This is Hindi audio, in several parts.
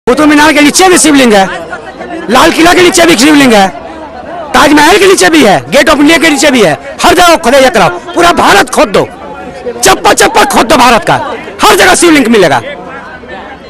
कुतुब मीनार के नीचे भी शिवलिंग है, लाल किला के नीचे भी शिवलिंग है, ताजमहल के नीचे भी है, गेट ऑफ इंडिया के नीचे भी है। हर जगह खुदाई कराओ, पूरा भारत खोद दो, चप्पा चप्पा खोद दो भारत का, हर जगह शिवलिंग मिलेगा।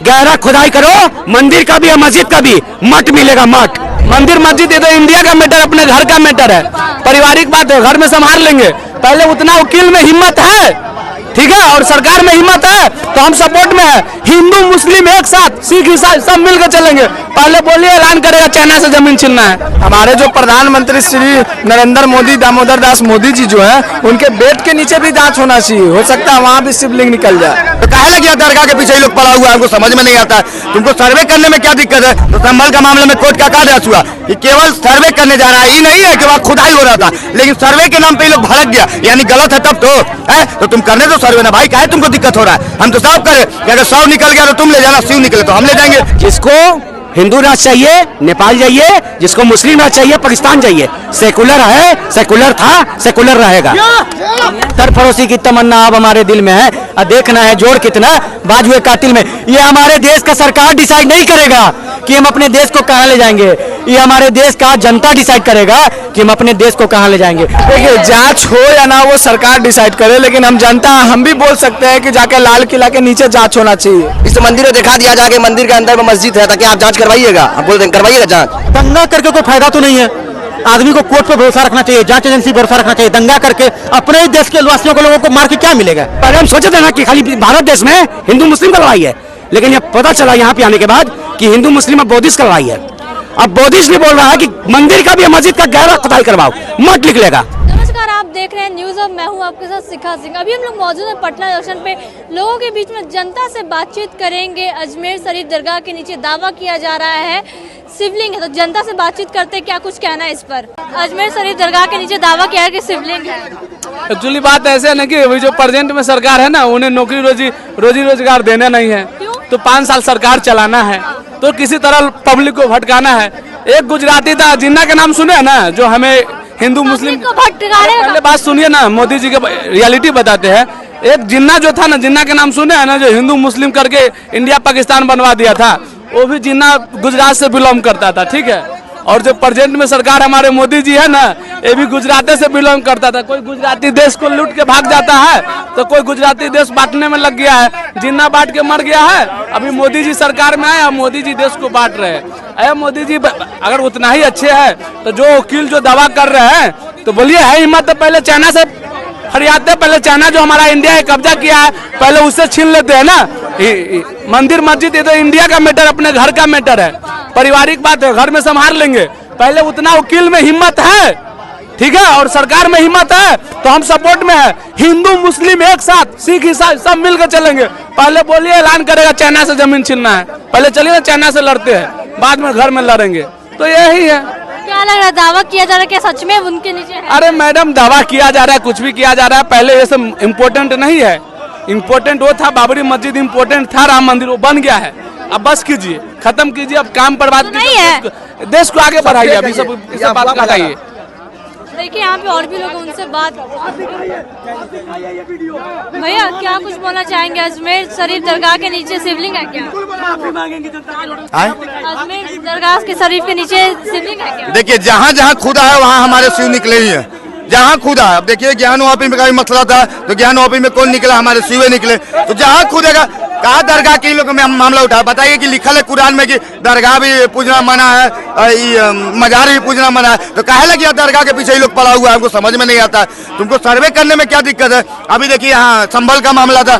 गहरा खुदाई करो, मंदिर का भी है, मस्जिद का भी, मठ मिलेगा, मठ। मंदिर मस्जिद ये तो इंडिया का मैटर, अपने घर का मैटर है, पारिवारिक बात है, घर में संभाल लेंगे। पहले उतना वकील में हिम्मत है, ठीक है, और सरकार में हिम्मत है तो हम सपोर्ट में है। हिंदू मुस्लिम एक साथ, सिख ईसाई सब मिलकर चलेंगे। पहले बोलिए ऐलान करेगा चाइना से जमीन छीनना है। हमारे जो प्रधानमंत्री श्री नरेंद्र मोदी, दामोदर दास मोदी जी जो है, उनके बेड के नीचे भी जांच होना चाहिए, हो सकता है वहाँ भी शिवलिंग निकल जाए। तो काहे किया दरगाह के पीछे ही लोग पड़ा हुआ है, हमको समझ में नहीं आता है। तुमको सर्वे करने में क्या दिक्कत है? तो संभल का मामले में कोर्ट का आदेश हुआ कि केवल सर्वे करने जा रहा है, ये नहीं है कि वहाँ खुदाई हो रहा था, लेकिन सर्वे के नाम पे लोग भड़क गया, यानी गलत है तब तो है। तो तुम करने दो सर्वे ना भाई, काहे तुमको दिक्कत हो रहा है? हम तो साफ करें कि अगर 100 निकल गया तो तुम ले जाना, 100 निकले तो हम ले जाएंगे। जिसको हिंदू राज चाहिए नेपाल जाइए, जिसको मुस्लिम राज चाहिए पाकिस्तान जाइए। सेकुलर है, सेकुलर था, सेकुलर रहेगा। सरफरोशी की तमन्ना अब हमारे दिल में है, और देखना है जोर कितना बाज हुए कातिल में। ये हमारे देश का सरकार डिसाइड नहीं करेगा कि हम अपने देश को कहां ले जाएंगे, ये हमारे देश का जनता डिसाइड करेगा कि हम अपने देश को कहां ले जाएंगे। देखिए, जांच हो या ना वो सरकार डिसाइड करे, लेकिन हम जनता हम भी बोल सकते हैं कि जाके लाल किला के नीचे जांच होना चाहिए। इस मंदिर में दिखा दिया जाके मंदिर के अंदर में मस्जिद है, ताकि आप जांच करवाइएगा, आप बोल देंगे करवाइएगा जांच। दंगा करके कोई फायदा तो नहीं है, आदमी को कोर्ट पे भरोसा रखना चाहिए, जांच एजेंसी भरोसा रखना चाहिए। दंगा करके अपने ही देश के वासियों को, लोगों को मार के क्या मिलेगा? पहले हम सोचे थे ना कि खाली भारत देश में हिंदू मुस्लिम का लड़ाई है, लेकिन ये पता चला यहाँ पे आने के बाद कि हिंदू मुस्लिम अब बौद्धिस्ट का लड़ाई है। अब बौद्धिस्ट भी बोल रहा है कि मंदिर का भी, मस्जिद का गहरा खुदाई करवाओ, मत निकलेगा। नमस्कार, आप देख रहे हैं न्यूज़ अब, मैं हूं आपके साथ शिखा सिंह। अभी हम लोग मौजूद हैं पटना जंक्शन पे, लोगों के बीच में जनता से बातचीत करेंगे। अजमेर शरीफ दरगाह के नीचे दावा किया जा रहा है शिवलिंग है, तो जनता से बातचीत करते क्या कुछ कहना है इस पर। अजमेर शरीफ दरगाह के नीचे दावा किया है कि शिवलिंग है। एक्चुअली बात ऐसे है ना कि अभी जो प्रेजेंट में सरकार है ना, उन्हें नौकरी रोजी रोजगार देना नहीं है, तो 5 साल सरकार चलाना है, तो किसी तरह पब्लिक को भटकाना है। एक गुजराती था, जिन्ना के नाम सुने ना, जो हमें हिंदू मुस्लिम पहले बात सुनिए ना, मोदी जी के रियलिटी बताते हैं। एक जिन्ना जो था ना, जिन्ना के नाम सुने है ना, जो हिंदू मुस्लिम करके इंडिया पाकिस्तान बनवा दिया था, वो भी जिन्ना गुजरात से बिलोंग करता था, ठीक है। और जो प्रेजेंट में सरकार हमारे मोदी जी है ना, ये भी गुजराती से बिलोंग करता था। कोई गुजराती देश को लूट के भाग जाता है, तो कोई गुजराती देश बांटने में लग गया है, जिन्ना बांट के मर गया है। अभी मोदी जी सरकार में आए, मोदी जी देश को बांट रहे हैं। अरे मोदी जी अगर उतना ही अच्छे हैं, तो जो वकील जो दावा कर रहे हैं, तो बोलिए है हिम्मत तो पहले चाइना से फरियाद, पहले चाइना जो हमारा इंडिया कब्जा किया है, पहले उससे छीन लेते हैं ना। मंदिर मस्जिद ये तो इंडिया का मैटर, अपने घर का मैटर है, पारिवारिक बात है, घर में संभाल लेंगे। पहले उतना वकील में हिम्मत है, ठीक है, और सरकार में हिम्मत है तो हम सपोर्ट में है। हिंदू मुस्लिम एक साथ, सिख ईसाई सब मिलकर चलेंगे। पहले बोलिए ऐलान करेगा चाइना से जमीन छीनना है, पहले चलिए ना चाइना से लड़ते हैं, बाद में घर में लड़ेंगे। तो यही है। क्या लग रहा है, दावा किया जा रहा है क्या सच में उनके नीचे है? अरे मैडम, दावा किया जा रहा है, कुछ भी किया जा रहा है, पहले ये सब इम्पोर्टेंट नहीं है। इम्पोर्टेंट वो था, बाबरी मस्जिद इम्पोर्टेंट था, राम मंदिर वो बन गया है। अब बस कीजिए, खत्म कीजिए, अब काम पर बात कीजिए, देश को आगे बढ़ाइए। अभी सब बात लगाइए। देखिए यहाँ पे और भी लोग, उनसे बात। भैया क्या कुछ बोलना चाहेंगे? अजमेर शरीफ दरगाह के नीचे शिवलिंग है क्या? अजमेर दरगाह के शरीफ के नीचे शिवलिंग है क्या? देखिए, जहाँ जहाँ खुदा है वहाँ हमारे शिव निकले ही है, जहाँ खुदा है। अब देखिए, ज्ञान वापी में का भी मसला था, तो ज्ञान वापी में कौन निकला? हमारे शिवे निकले। तो जहाँ खुदेगा, कहा दरगाह के लोग में मामला उठा, बताइए कि लिखल है कुरान में कि दरगाह भी पूजना मना है, मजार भी पूजना मना है, तो काहे लगे दरगाह के पीछे ही लोग पड़ा हुआ है, हमको समझ में नहीं आता है। तुमको सर्वे करने में क्या दिक्कत है? अभी देखिए, यहाँ संभल का मामला था,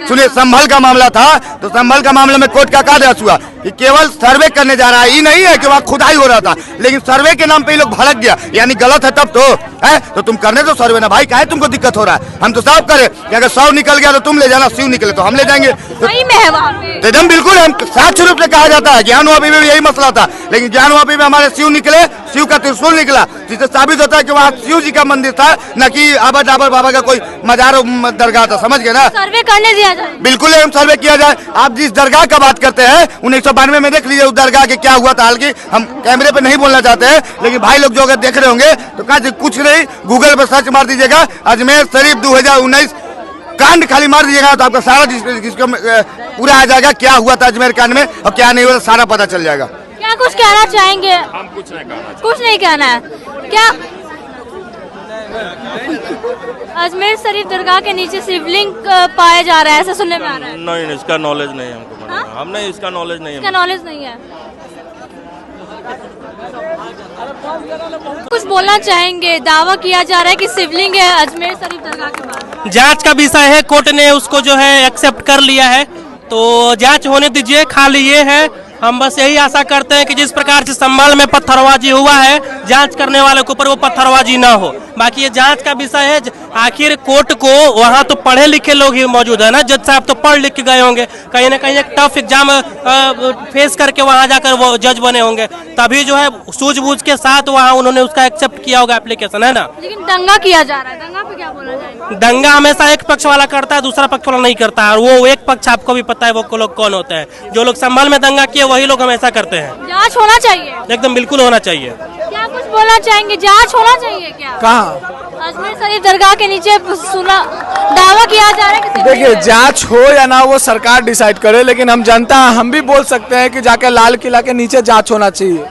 सुनिए, संभल का मामला था, तो संभल का मामले में कोर्ट का आदेश हुआ कि केवल सर्वे करने जा रहा है, ये नहीं है कि वहाँ खुदाई हो रहा था, लेकिन सर्वे के नाम पे ही लोग भड़क गया, यानी गलत है तब तो है। तो तुम करने दो सर्वे ना भाई, काहे तुमको दिक्कत हो रहा है? हम तो साफ करें कि अगर 100 निकल गया तो तुम ले जाना, 100 निकले तो हम ले जाएंगे। सही में है वहाँ पे? एकदम बिल्कुल, हम साक्ष्य रूप से कहा जाता है। ज्ञान वापी में भी यही मसला था, लेकिन ज्ञान वापी में हमारे शिव निकले, शिव का त्रिशूल निकला, जिससे साबित होता है कि वहाँ शिव जी का मंदिर था, न कि आबर डाबर बाबा का कोई मजार दरगाह था। समझ गए ना? सर्वे करने दिया जाए, बिल्कुल हम सर्वे किया जाए। आप जिस दरगाह का बात करते हैं 1992 में देख लीजिए उस दरगाह के क्या हुआ था। हालांकि हम कैमरे पे नहीं बोलना चाहते हैं, लेकिन भाई लोग जो अगर देख रहे होंगे तो कहा कुछ नहीं, गूगल पर सर्च मार दीजिएगा, अजमेर शरीफ 2019 कांड खाली मार दीजिएगा तो आपका सारा जिसको पूरा आ जाएगा, क्या हुआ था अजमेर कांड में और क्या नहीं हुआ, सारा पता चल जाएगा। क्या कुछ कहना चाहेंगे? हम कुछ नहीं कहना है क्या? अजमेर शरीफ दरगाह के नीचे शिवलिंग पाया जा रहा है, ऐसा सुनने में आ रहा है। नहीं, इसका नॉलेज नहीं है हमको। हाँ? हमने इसका नॉलेज नहीं है। इसका नॉलेज नहीं है। कुछ बोलना चाहेंगे? दावा किया जा रहा है कि शिवलिंग है अजमेर शरीफ दरगाह के पास। जांच का विषय है, कोर्ट ने उसको जो है एक्सेप्ट कर लिया है, तो जांच होने दीजिए। खाली ये है, हम बस यही आशा करते हैं कि जिस प्रकार से संभल में पत्थरबाजी हुआ है, जांच करने वाले के ऊपर वो पत्थरबाजी ना हो। बाकी ये जांच का विषय है। आखिर कोर्ट को वहाँ तो पढ़े लिखे लोग ही मौजूद है ना, जज साहब तो पढ़ लिख के गए होंगे, कहीं ना कहीं एक टफ एग्जाम फेस करके वहाँ जाकर वो जज बने होंगे, तभी जो है सूझबूझ के साथ वहाँ उन्होंने उसका एक्सेप्ट किया होगा एप्लीकेशन, है ना। लेकिन दंगा किया जा रहा है, दंगा पे क्या बोला जाएगा? दंगा हमेशा एक पक्ष वाला करता है, दूसरा पक्ष वाला नहीं करता है, और वो एक पक्ष आपको भी पता है वो लोग कौन होते हैं। जो लोग संभल में दंगा किए वही लोग हमेशा करते हैं। जांच होना चाहिए, एकदम बिल्कुल होना चाहिए। क्या कुछ बोलना चाहेंगे? जांच होना चाहिए क्या? कहाँ? अजमेर शरीफ दरगाह के नीचे सुना दावा किया जा रहा है कि देखिए, जांच हो या ना वो सरकार डिसाइड करे, लेकिन हम जनता हम भी बोल सकते हैं कि जाके लाल किला के नीचे जांच होना चाहिए,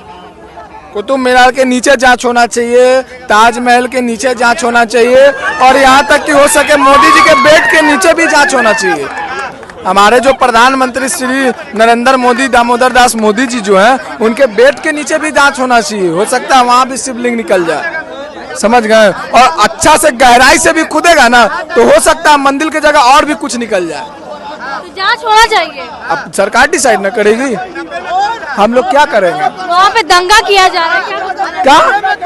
कुतुब मीनार के नीचे जांच होना चाहिए, ताजमहल के नीचे जांच होना चाहिए, और यहाँ तक कि हो सके मोदी जी के बेड के नीचे भी जांच होना चाहिए। हमारे जो प्रधानमंत्री श्री नरेंद्र मोदी, दामोदर दास मोदी जी जो हैं, उनके बेड के नीचे भी जांच होना चाहिए। हो सकता है वहाँ भी शिवलिंग निकल जाए, समझ गए। और अच्छा से गहराई से भी खुदेगा ना तो हो सकता है मंदिर की जगह और भी कुछ निकल जाए। तो जांच होना चाहिए। अब सरकार डिसाइड न करेगी, हम लोग क्या करेंगे? वहाँ पे दंगा किया जा रहा है, क्या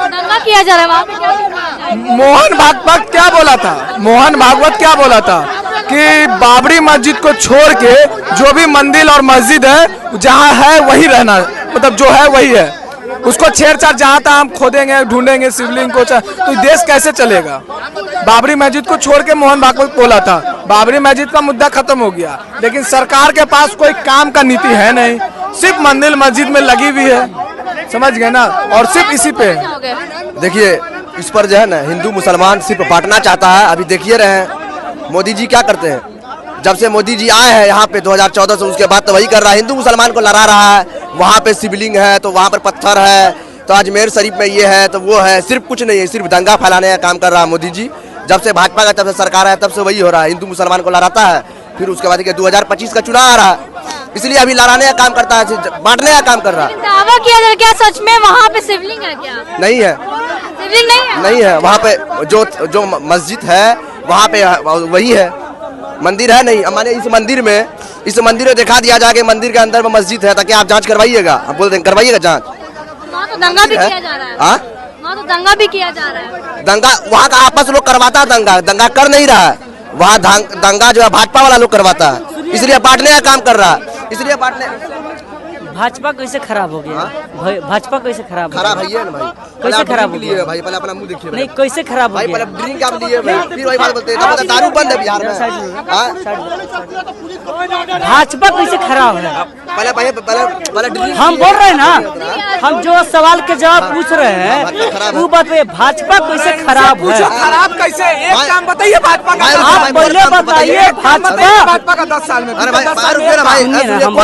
दंगा किया जा रहा है वहाँ पे? क्या बोला जाए? मोहन भागवत क्या बोला था? मोहन भागवत क्या बोला था कि बाबरी मस्जिद को छोड़ के जो भी मंदिर और मस्जिद है जहाँ है वही रहना, मतलब जो है वही है, उसको छेड़छाड़ जहाँ तक हम खोदेंगे ढूंढेंगे शिवलिंग को, तो देश कैसे चलेगा? बाबरी मस्जिद को छोड़ के मोहन भागवत बोला था, बाबरी मस्जिद का मुद्दा खत्म हो गया, लेकिन सरकार के पास कोई काम का नीति है नहीं, सिर्फ मंदिर मस्जिद में लगी हुई है, समझ गए ना, और सिर्फ इसी पे। देखिए, इस पर जो है ना हिंदू मुसलमान सिर्फ बांटना चाहता है। अभी देखिए रहे हैं मोदी जी क्या करते हैं। जब से मोदी जी आए हैं यहाँ पे 2014 से, उसके बाद तो वही कर रहा है, हिंदू मुसलमान को लड़ा रहा है। वहाँ पे शिवलिंग है तो वहाँ पर पत्थर है, तो अजमेर शरीफ में ये है तो वो है, सिर्फ कुछ नहीं है, सिर्फ दंगा फैलाने का काम कर रहा है मोदी जी। जब से भाजपा का, जब से सरकार है, तब से वही हो रहा है, हिंदू मुसलमान को लड़ाता है। फिर उसके बाद 2025 का चुनाव आ रहा है, इसलिए अभी लड़ाने का काम करता है, बांटने का काम कर रहा है। दावा किया जा रहा है, क्या सच में वहाँ पे शिवलिंग है क्या? नहीं है, शिवलिंग नहीं है, नहीं है। वहाँ पे जो मस्जिद है वहाँ पे वही है, मंदिर है नहीं। माने इस मंदिर में दिखा दिया जाए कि मंदिर के अंदर में मस्जिद है, ताकि आप जांच करवाइएगा, आप बोल देंगे करवाइएगा जांच। वहाँ तो दंगा भी किया जा रहा है। हाँ, वहाँ तो दंगा भी किया जा रहा है। दंगा वहाँ का आपस लोग करवाता है, दंगा कर नहीं रहा है वहाँ, दंगा जो है भाजपा वाला लोग करवाता है, इसलिए बांटने का काम कर रहा है, इसलिए बांटने। भाजपा कैसे खराब हो गया? भाजपा कैसे खराब है ना भाई? कैसे खराब हो गया भाई? पहले अपना मुंह देखिए नहीं, कैसे खराब हो भाई? गया? पहले ड्रिंक आप लिए भाई, फिर वही बात बोलते हैं दारू बंद है बिहार में। भाजपा कैसे खराब है? पहले ड्रिंक हम बोल रहे हैं ना, हम जो सवाल के जवाब पूछ रहे हैं वो बात पे भाजपा कैसे खराब है? खराब कैसे? एक काम बताइए भाजपा का। आप पहले बताइए भाजपा का 10 साल में। अरे भाई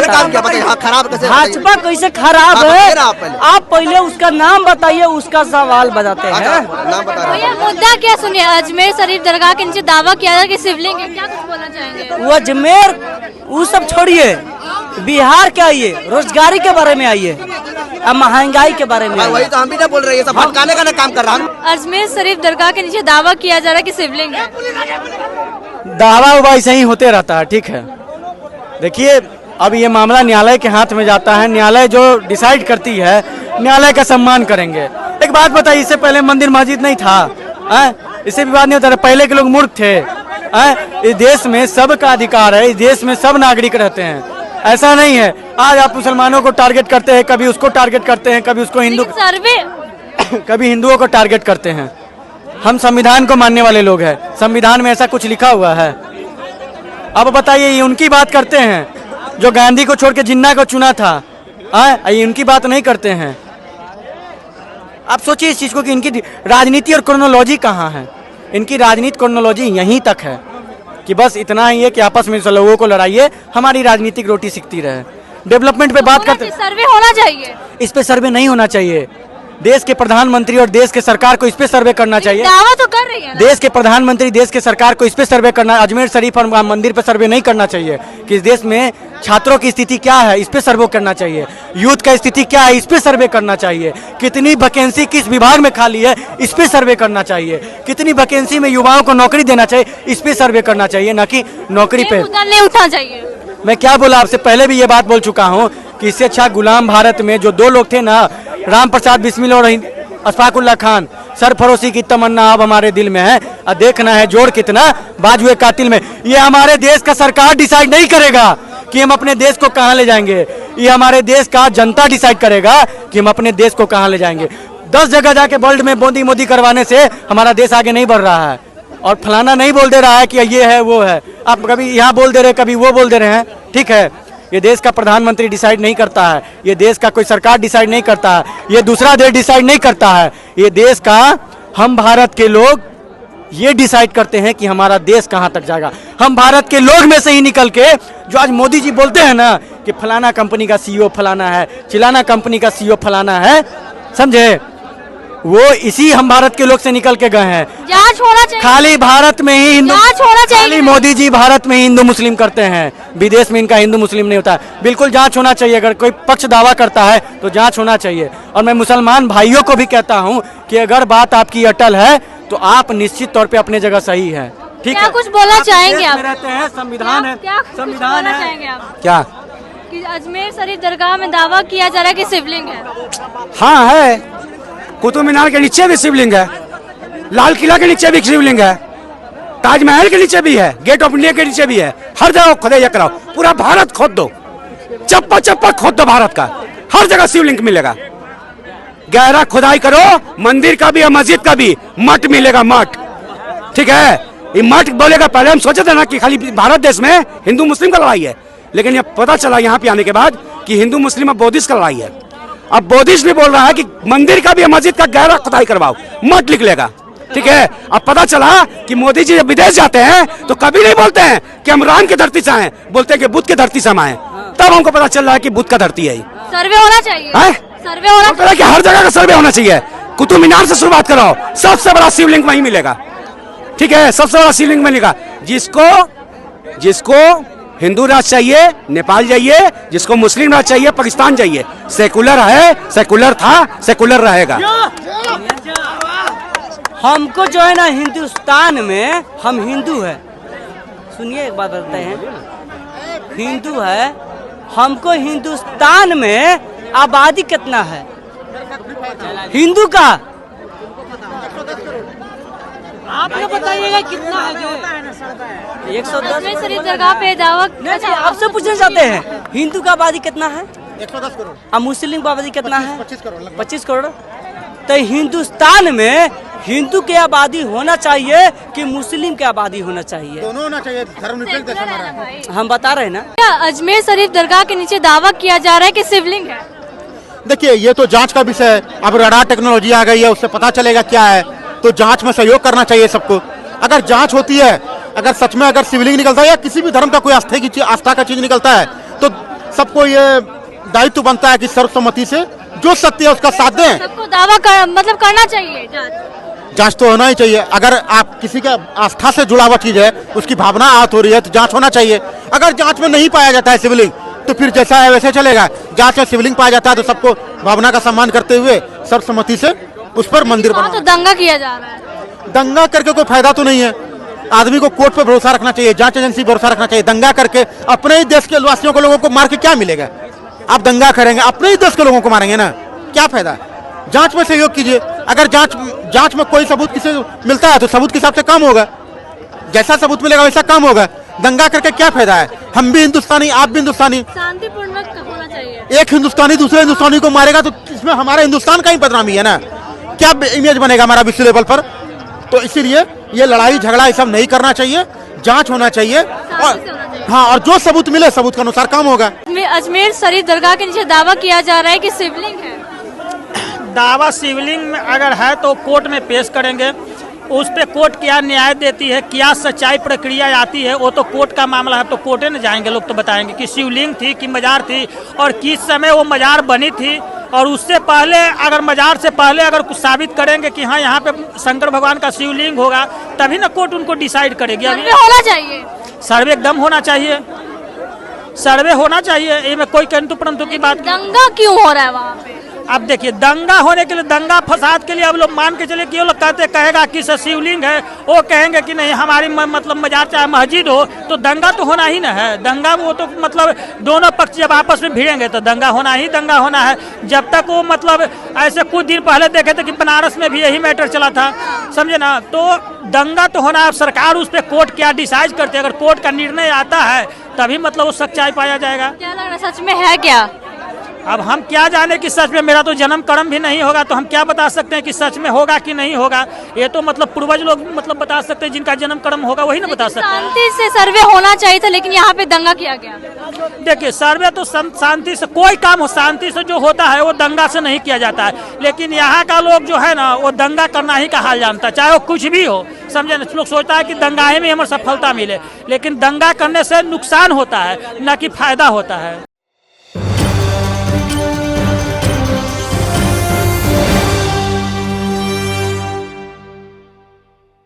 काम क्या बताइए? खराब कैसे? भाजपा कैसे खराब है? आप पहले उसका नाम बताइए, उसका सवाल बताते हैं। नाम बता भैया मुद्दा क्या सुनिए? अजमेर शरीफ दरगाह के नीचे दावा किया जा रहा है कि शिवलिंग है, क्या कुछ बोलना चाहेंगे? वो अजमेर वो सब छोड़िए, बिहार के आइए, रोजगारी के बारे में आइए, अब महंगाई के बारे में। वही तो हम भी ना बोल रहे हैं, सब भटकाने का काम कर रहा है। अजमेर शरीफ दरगाह के नीचे दावा किया जा रहा है कि शिवलिंग है। दावा उवा ऐसे ही होते रहता है, ठीक है। देखिए, अब ये मामला न्यायालय के हाथ में जाता है, न्यायालय जो डिसाइड करती है, न्यायालय का सम्मान करेंगे। एक बात बताइए, इससे पहले मंदिर मस्जिद नहीं था? इससे विवाद नहीं होता था? पहले के लोग मूर्ख थे? इस देश में सबका अधिकार है, इस देश में सब नागरिक रहते हैं, ऐसा नहीं है। आज आप मुसलमानों को टारगेट करते हैं, कभी उसको टारगेट करते हैं, कभी उसको हिंदू कभी हिंदुओं को टारगेट करते हैं। हम संविधान को मानने वाले लोग हैं, संविधान में ऐसा कुछ लिखा हुआ है। अब बताइए, ये उनकी बात करते हैं जो गांधी को छोड़ के जिन्ना को चुना था, ये उनकी बात नहीं करते हैं। आप सोचिए इस चीज को कि इनकी राजनीति और क्रोनोलॉजी कहाँ है? इनकी राजनीति क्रोनोलॉजी यहीं तक है कि बस इतना ही है कि आपस में लोगों को लड़ाइए, हमारी राजनीतिक रोटी सिकती रहे। डेवलपमेंट पे बात करते, सर्वे होना चाहिए। इस पे सर्वे नहीं होना चाहिए। देश के प्रधानमंत्री और देश के सरकार को इस पे सर्वे करना चाहिए। दावा तो कर रही है ना। देश के प्रधानमंत्री, देश के सरकार को इस पे सर्वे करना, अजमेर शरीफ और मंदिर पे सर्वे नहीं करना चाहिए कि इस देश में छात्रों की स्थिति क्या है, इस पे सर्वे करना चाहिए। यूथ का स्थिति क्या है, इस पे सर्वे करना चाहिए। कितनी वैकेंसी किस विभाग में खाली है, इस पे सर्वे करना चाहिए। कितनी वैकेंसी में युवाओं को नौकरी देना चाहिए, इस पे सर्वे करना चाहिए, ना कि नौकरी पे। मुद्दा नहीं उठना चाहिए। मैं क्या बोला आपसे, पहले भी ये बात बोल चुका हूँ कि इससे अच्छा गुलाम भारत में जो दो लोग थे ना, राम प्रसाद बिस्मिल और अशफाकुल्ला खान, सरफरोशी की तमन्ना अब हमारे दिल में है और देखना है जोड़ कितना बाजुए कातिल में। ये हमारे देश का सरकार डिसाइड नहीं करेगा कि हम अपने देश को कहाँ ले जाएंगे, ये हमारे देश का जनता डिसाइड करेगा कि हम अपने देश को कहाँ ले जाएंगे। 10 जगह जाके वर्ल्ड में मोदी मोदी करवाने से हमारा देश आगे नहीं बढ़ रहा है। और फलाना नहीं बोल दे रहा है कि ये है वो है, आप कभी यहाँ बोल दे रहे कभी वो बोल दे रहे हैं, ठीक है। ये देश का प्रधानमंत्री डिसाइड नहीं करता है, ये देश का कोई सरकार डिसाइड नहीं करता है, ये दूसरा देश डिसाइड नहीं करता है। ये देश का हम भारत के लोग ये डिसाइड करते हैं कि हमारा देश कहाँ तक जाएगा। हम भारत के लोग में से ही निकल के, जो आज मोदी जी बोलते हैं ना कि फलाना कंपनी का सीईओ फलाना है, चिलाना कंपनी का सीईओ फलाना है, समझे, वो इसी हम भारत के लोग से निकल के गए हैं। जांच होना चाहिए। खाली भारत में ही हिंदू, जांच होना चाहिए। खाली मोदी जी भारत में ही हिंदू मुस्लिम करते हैं, विदेश में इनका हिंदू मुस्लिम नहीं होता है। बिल्कुल जांच होना चाहिए। अगर कोई पक्ष दावा करता है तो जांच होना चाहिए। और मैं मुसलमान भाइयों को भी कहता हूं कि अगर बात आपकी अटल है तो आप निश्चित तौर पे अपने जगह सही है, ठीक है। क्या कुछ बोलना चाहेंगे आप? रहते हैं, संविधान है, क्या संविधान बोलना है। चाहेंगे आप? क्या कि अजमेर शरीफ दरगाह में दावा किया जा रहा है कि शिवलिंग है। हाँ है, कुतुब मीनार के नीचे भी शिवलिंग है, लाल किला के नीचे भी शिवलिंग है, ताजमहल के नीचे भी है, गेट ऑफ इंडिया के नीचे भी है। हर जगह खुदाई कराओ, पूरा भारत खोद दो, चप्पा चप्पा खोद दो भारत का, हर जगह शिवलिंग मिलेगा। गहरा खुदाई करो, मंदिर का भी और मस्जिद का भी, मठ मिलेगा, मठ, ठीक है। ये मठ बोलेगा, पहले हम सोचे थे ना कि खाली भारत देश में हिंदू मुस्लिम का लड़ाई है, लेकिन ये पता चला यहाँ पे आने के बाद कि हिंदू मुस्लिम और बौद्धिस्ट का लड़ाई है। अब बौद्धिस्ट भी बोल रहा है कि मंदिर का भी मस्जिद का गहरा खुदाई करवाओ, मठ निकलेगा, ठीक है। अब पता चला कि मोदी जी जब विदेश जाते हैं तो कभी नहीं बोलते हैं कि हम राम की धरती से आए, बोलते हैं कि बुद्ध की धरती से हम आए। तब हमको पता चल रहा है कि बुद्ध का धरती है। सर्वे होना चाहिए। सर्वे होना चाहिए कि हर जगह का सर्वे होना चाहिए। कुतुब मीनार से शुरुआत कराओ, सबसे बड़ा शिवलिंग वहीं मिलेगा, ठीक है, सबसे बड़ा शिवलिंग मिलेगा। जिसको हिंदू राज चाहिए नेपाल जाइए, जिसको मुस्लिम राज चाहिए पाकिस्तान जाइए। सेकुलर है, सेकुलर था, सेकुलर रहेगा। हमको जो है ना हिंदुस्तान में, हम हिंदू है, सुनिए एक बात बताते हैं, हिंदू है, हमको हिंदुस्तान में आबादी कितना है हिंदू का, आप लोग बताइएगा कितना है। जो 110 अजमेर शरीफ दरगाह पे दावा। अच्छा, आपसे पूछना चाहते हैं हिंदू का आबादी कितना है? 110 करोड़। और मुस्लिम का आबादी कितना है? 25 करोड़। तो हिंदुस्तान में हिंदू की आबादी होना चाहिए कि मुस्लिम की आबादी होना चाहिए? दोनों होना चाहिए, धर्मनिरपेक्ष देश हमारा। हम बता रहे हैं ना। क्या अजमेर शरीफ दरगाह के नीचे दावा किया जा रहा है कि शिवलिंग है? देखिए, ये तो जांच का विषय है। अब रडार टेक्नोलॉजी आ गई है, उससे पता चलेगा क्या है, तो जांच में सहयोग करना चाहिए सबको। अगर जांच होती है, अगर सच में अगर शिवलिंग निकलता है या किसी भी धर्म का कोई आस्था का चीज निकलता है, तो सबको ये दायित्व बनता है कि सर्वसम्मति से जो सत्य है उसका साथ दें। सबको दावा मतलब करना चाहिए जांच तो होना ही चाहिए। अगर आप किसी का आस्था से जुड़ा हुआ चीज है, उसकी भावना आहत हो रही है, तो जांच होना चाहिए। अगर जांच में नहीं पाया जाता है शिवलिंग, तो फिर जैसा है वैसे चलेगा। जांच में शिवलिंग पाया जाता है तो सबको भावना का सम्मान करते हुए सर्वसम्मति से उस पर मंदिर बना। तो दंगा किया जा रहा है। दंगा करके कोई फायदा तो नहीं है। आदमी को कोर्ट पे भरोसा रखना चाहिए, जांच एजेंसी भरोसा रखना चाहिए। दंगा करके अपने ही देश के वासियों को, लोगों को मार के क्या मिलेगा? आप दंगा करेंगे, अपने ही देश के लोगों को मारेंगे ना, क्या फायदा? जांच में सहयोग कीजिए। अगर जांच में कोई सबूत किसी मिलता है तो सबूत के हिसाब से काम होगा, जैसा सबूत मिलेगा वैसा काम होगा। दंगा करके क्या फायदा है? हम भी हिंदुस्तानी, आप भी हिंदुस्तानी, शांतिपूर्ण होना चाहिए। एक हिंदुस्तानी दूसरे हिंदुस्तानी को मारेगा तो इसमें हमारे हिंदुस्तान का ही बदनामी है ना, क्या इमेज बनेगा हमारा विश्व लेवल पर? तो इसीलिए ये लड़ाई झगड़ा ये सब नहीं करना चाहिए, जांच होना चाहिए। और हाँ, और जो सबूत मिले सबूत के अनुसार काम होगा। अजमेर शरीफ दरगाह के नीचे दावा किया जा रहा है कि शिवलिंग है। दावा शिवलिंग में अगर है तो कोर्ट में पेश करेंगे। उस पे कोर्ट क्या न्याय देती है, क्या सच्चाई प्रक्रिया आती है, वो तो कोर्ट का मामला है। तो कोर्टे में जाएंगे लोग तो बताएंगे कि शिवलिंग थी कि मजार थी और किस समय वो मजार बनी थी। और उससे पहले अगर मजार से पहले अगर कुछ साबित करेंगे कि हाँ यहाँ पे शंकर भगवान का शिवलिंग होगा, तभी ना कोर्ट उनको डिसाइड करेगी। सर्वे होना चाहिए, सर्वे एकदम होना चाहिए, सर्वे होना चाहिए, ये में कोई किंतु परंतु की बात। दंगा क्यों हो रहा है वहाँ पे? अब देखिए, दंगा होने के लिए, दंगा फसाद के लिए अब लोग मान के चले कि वो लोग कहेगा कि शिवलिंग है, वो कहेंगे कि नहीं हमारी मतलब मजार चाहे मस्जिद हो, तो दंगा तो होना ही ना है। दंगा वो तो मतलब दोनों पक्ष जब आपस में भिड़ेंगे तो दंगा होना ही दंगा होना है। जब तक वो मतलब ऐसे कुछ दिन पहले देखे थे कि बनारस में भी यही मैटर चला था, समझे ना, तो दंगा तो होना है। सरकार उस पर कोर्ट क्या डिसाइड करती है, अगर कोर्ट का निर्णय आता है तभी मतलब वो सच्चाई पाया जाएगा। क्या लग रहा है सच में है क्या? अब हम क्या जाने कि सच में, मेरा तो जन्म कर्म भी नहीं होगा, तो हम क्या बता सकते हैं कि सच में होगा कि नहीं होगा। ये तो मतलब पूर्वज लोग मतलब बता सकते हैं, जिनका जन्म कर्म होगा वही ना बता सकते हैं। शांति से सर्वे होना चाहिए था, लेकिन यहाँ पे दंगा किया गया। देखिए, सर्वे तो शांति से, कोई काम हो शांति से जो होता है वो दंगा से नहीं किया जाता है। लेकिन यहाँ का लोग जो है ना, वो दंगा करना ही का हाल जानता है, चाहे वो कुछ भी हो, समझे ना। लोग सोचता है कि दंगाई में हमें सफलता मिले, लेकिन दंगा करने से नुकसान होता है, न कि फायदा होता है।